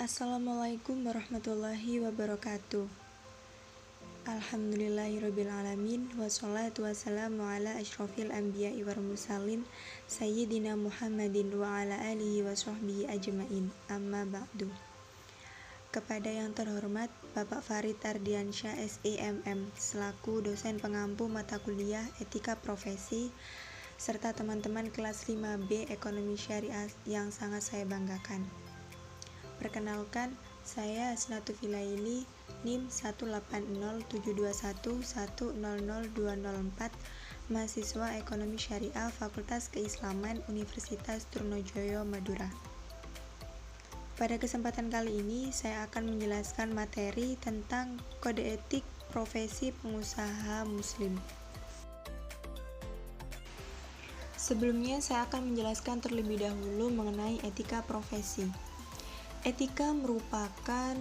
Assalamualaikum warahmatullahi wabarakatuh. Alhamdulillahirrabbilalamin. Wassalatu wassalamu ala ashrafil anbiya'i wal mursalin Sayyidina Muhammadin wa ala alihi wa sahbihi ajma'in. Amma ba'du. Kepada yang terhormat Bapak Farid Ardiansyah SEMM selaku dosen pengampu mata kuliah Etika Profesi serta teman-teman kelas 5B Ekonomi Syariah yang sangat saya banggakan. Perkenalkan, saya Asnatu Filaili, NIM 1807211000204, mahasiswa Ekonomi Syariah Fakultas Keislaman Universitas Trunojoyo, Madura. Pada kesempatan kali ini, saya akan menjelaskan materi tentang kode etik profesi pengusaha muslim. Sebelumnya, saya akan menjelaskan terlebih dahulu mengenai etika profesi. Etika merupakan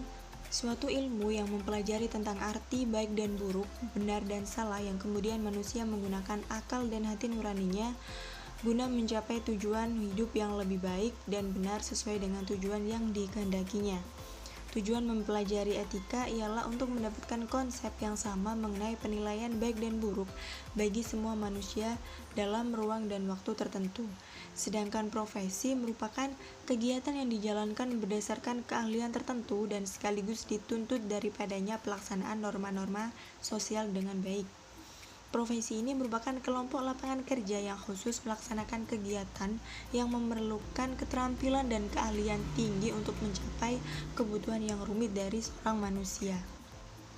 suatu ilmu yang mempelajari tentang arti baik dan buruk, benar dan salah yang kemudian manusia menggunakan akal dan hati nuraninya guna mencapai tujuan hidup yang lebih baik dan benar sesuai dengan tujuan yang dikehendakinya. Tujuan mempelajari etika ialah untuk mendapatkan konsep yang sama mengenai penilaian baik dan buruk bagi semua manusia dalam ruang dan waktu tertentu. Sedangkan profesi merupakan kegiatan yang dijalankan berdasarkan keahlian tertentu dan sekaligus dituntut daripadanya pelaksanaan norma-norma sosial dengan baik. Profesi ini merupakan kelompok lapangan kerja yang khusus melaksanakan kegiatan yang memerlukan keterampilan dan keahlian tinggi untuk mencapai kebutuhan yang rumit dari seorang manusia.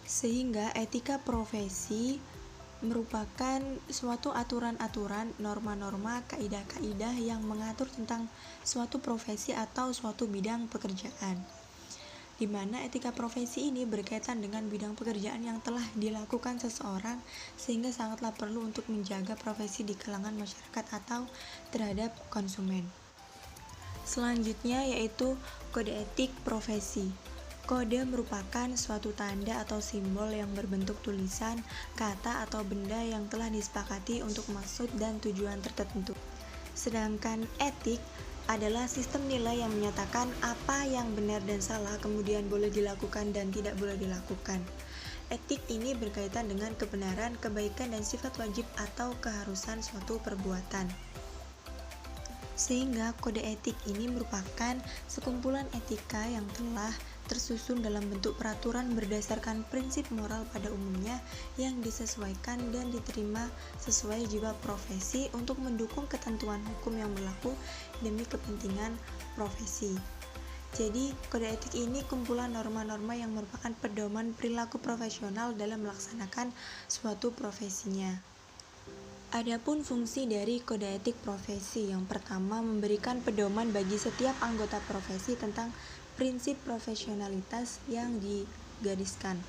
Sehingga etika profesi merupakan suatu aturan-aturan, norma-norma, kaidah-kaidah yang mengatur tentang suatu profesi atau suatu bidang pekerjaan, di mana etika profesi ini berkaitan dengan bidang pekerjaan yang telah dilakukan seseorang sehingga sangatlah perlu untuk menjaga profesi di kalangan masyarakat atau terhadap konsumen. Selanjutnya yaitu kode etik profesi. Kode merupakan suatu tanda atau simbol yang berbentuk tulisan, kata atau benda yang telah disepakati untuk maksud dan tujuan tertentu. Sedangkan etik adalah sistem nilai yang menyatakan apa yang benar dan salah, kemudian boleh dilakukan dan tidak boleh dilakukan. Etik ini berkaitan dengan kebenaran, kebaikan, dan sifat wajib atau keharusan suatu perbuatan. Sehingga kode etik ini merupakan sekumpulan etika yang telah tersusun dalam bentuk peraturan berdasarkan prinsip moral pada umumnya yang disesuaikan dan diterima sesuai jiwa profesi untuk mendukung ketentuan hukum yang berlaku demi kepentingan profesi. Jadi, kode etik ini kumpulan norma-norma yang merupakan pedoman perilaku profesional dalam melaksanakan suatu profesinya. Adapun fungsi dari kode etik profesi, yang pertama memberikan pedoman bagi setiap anggota profesi tentang prinsip profesionalitas yang digariskan.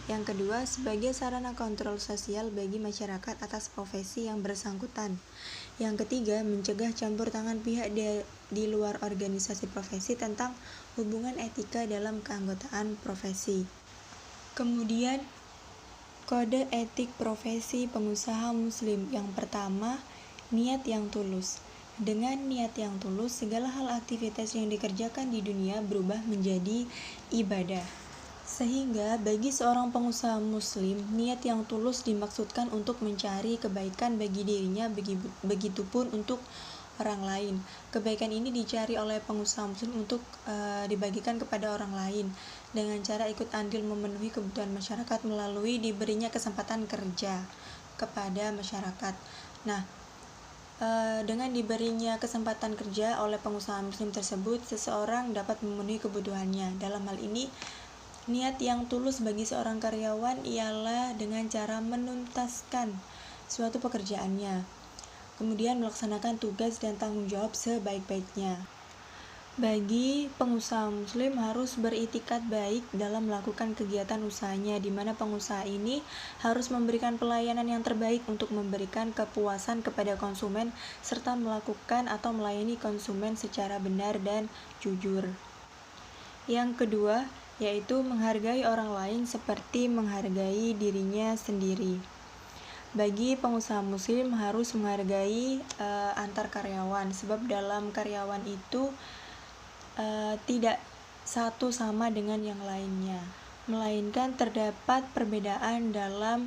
Yang kedua, sebagai sarana kontrol sosial bagi masyarakat atas profesi yang bersangkutan. Yang ketiga, mencegah campur tangan pihak di luar organisasi profesi tentang hubungan etika dalam keanggotaan profesi. Kemudian, kode etik profesi pengusaha muslim. Yang pertama, niat yang tulus. Dengan niat yang tulus, segala hal aktivitas yang dikerjakan di dunia berubah menjadi ibadah. Sehingga bagi seorang pengusaha muslim, niat yang tulus dimaksudkan untuk mencari kebaikan bagi dirinya, begitupun untuk orang lain. Kebaikan ini dicari oleh pengusaha muslim untuk dibagikan kepada orang lain dengan cara ikut andil memenuhi kebutuhan masyarakat melalui diberinya kesempatan kerja kepada masyarakat. Nah, dengan diberinya kesempatan kerja oleh pengusaha muslim tersebut, seseorang dapat memenuhi kebutuhannya. Dalam hal ini, niat yang tulus bagi seorang karyawan ialah dengan cara menuntaskan suatu pekerjaannya, kemudian melaksanakan tugas dan tanggung jawab sebaik-baiknya. Bagi pengusaha muslim harus beritikat baik dalam melakukan kegiatan usahanya, di mana pengusaha ini harus memberikan pelayanan yang terbaik untuk memberikan kepuasan kepada konsumen serta melakukan atau melayani konsumen secara benar dan jujur. Yang kedua, yaitu menghargai orang lain seperti menghargai dirinya sendiri. Bagi pengusaha muslim harus menghargai antar karyawan, sebab dalam karyawan itu tidak satu sama dengan yang lainnya, melainkan terdapat perbedaan dalam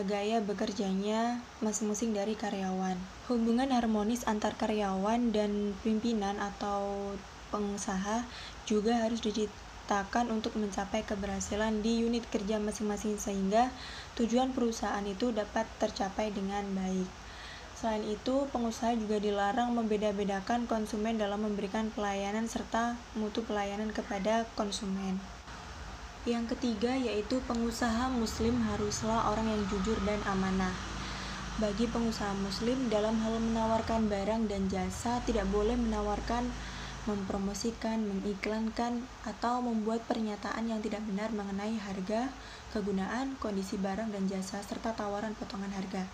gaya bekerjanya masing-masing dari karyawan. Hubungan harmonis antar karyawan dan pimpinan atau pengusaha juga harus diciptakan untuk mencapai keberhasilan di unit kerja masing-masing sehingga tujuan perusahaan itu dapat tercapai dengan baik. Selain itu, pengusaha juga dilarang membeda-bedakan konsumen dalam memberikan pelayanan serta mutu pelayanan kepada konsumen. Yang ketiga yaitu pengusaha muslim haruslah orang yang jujur dan amanah. Bagi pengusaha muslim, dalam hal menawarkan barang dan jasa tidak boleh menawarkan, mempromosikan, mengiklankan, atau membuat pernyataan yang tidak benar mengenai harga, kegunaan, kondisi barang dan jasa, serta tawaran potongan harga.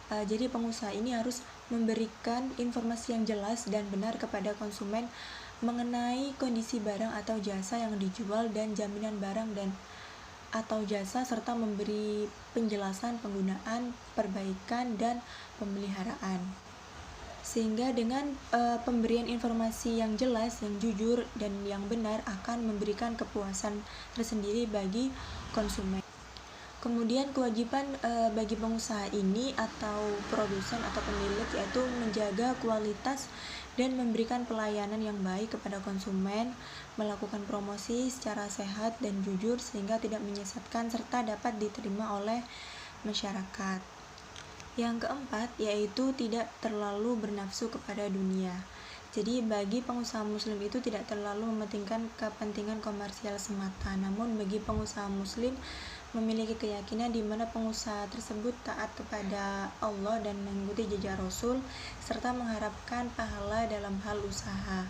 Jadi pengusaha ini harus memberikan informasi yang jelas dan benar kepada konsumen mengenai kondisi barang atau jasa yang dijual dan jaminan barang dan atau jasa serta memberi penjelasan penggunaan, perbaikan, dan pemeliharaan. Sehingga dengan pemberian informasi yang jelas, yang jujur, dan yang benar akan memberikan kepuasan tersendiri bagi konsumen. Kemudian kewajiban bagi pengusaha ini atau produsen atau pemilik yaitu menjaga kualitas dan memberikan pelayanan yang baik kepada konsumen, melakukan promosi secara sehat dan jujur sehingga tidak menyesatkan serta dapat diterima oleh masyarakat. Yang keempat yaitu tidak terlalu bernafsu kepada dunia. Jadi bagi pengusaha muslim itu tidak terlalu mementingkan kepentingan komersial semata, namun bagi pengusaha muslim memiliki keyakinan di mana pengusaha tersebut taat kepada Allah dan mengikuti jejak Rasul serta mengharapkan pahala dalam hal usaha.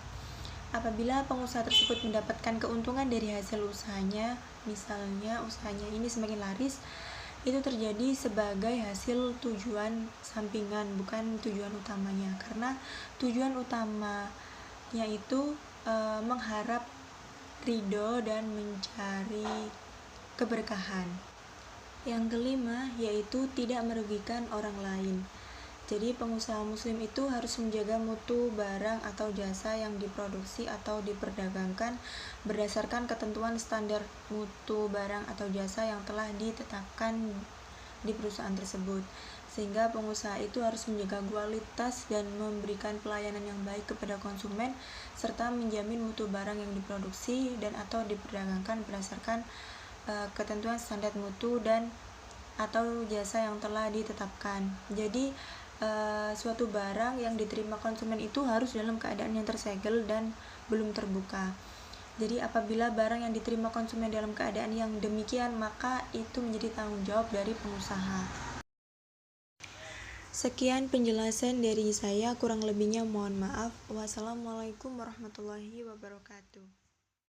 Apabila pengusaha tersebut mendapatkan keuntungan dari hasil usahanya, misalnya usahanya ini semakin laris, itu terjadi sebagai hasil tujuan sampingan, bukan tujuan utamanya, karena tujuan utamanya itu mengharap ridho dan mencari keberkahan. Yang kelima yaitu tidak merugikan orang lain. Jadi pengusaha muslim itu harus menjaga mutu barang atau jasa yang diproduksi atau diperdagangkan berdasarkan ketentuan standar mutu barang atau jasa yang telah ditetapkan di perusahaan tersebut. Sehingga pengusaha itu harus menjaga kualitas dan memberikan pelayanan yang baik kepada konsumen serta menjamin mutu barang yang diproduksi dan atau diperdagangkan berdasarkan ketentuan standar mutu dan atau jasa yang telah ditetapkan. Jadi suatu barang yang diterima konsumen itu harus dalam keadaan yang tersegel dan belum terbuka. Jadi apabila barang yang diterima konsumen dalam keadaan yang demikian, maka itu menjadi tanggung jawab dari pengusaha. Sekian penjelasan dari saya, kurang lebihnya mohon maaf. Wassalamualaikum warahmatullahi wabarakatuh.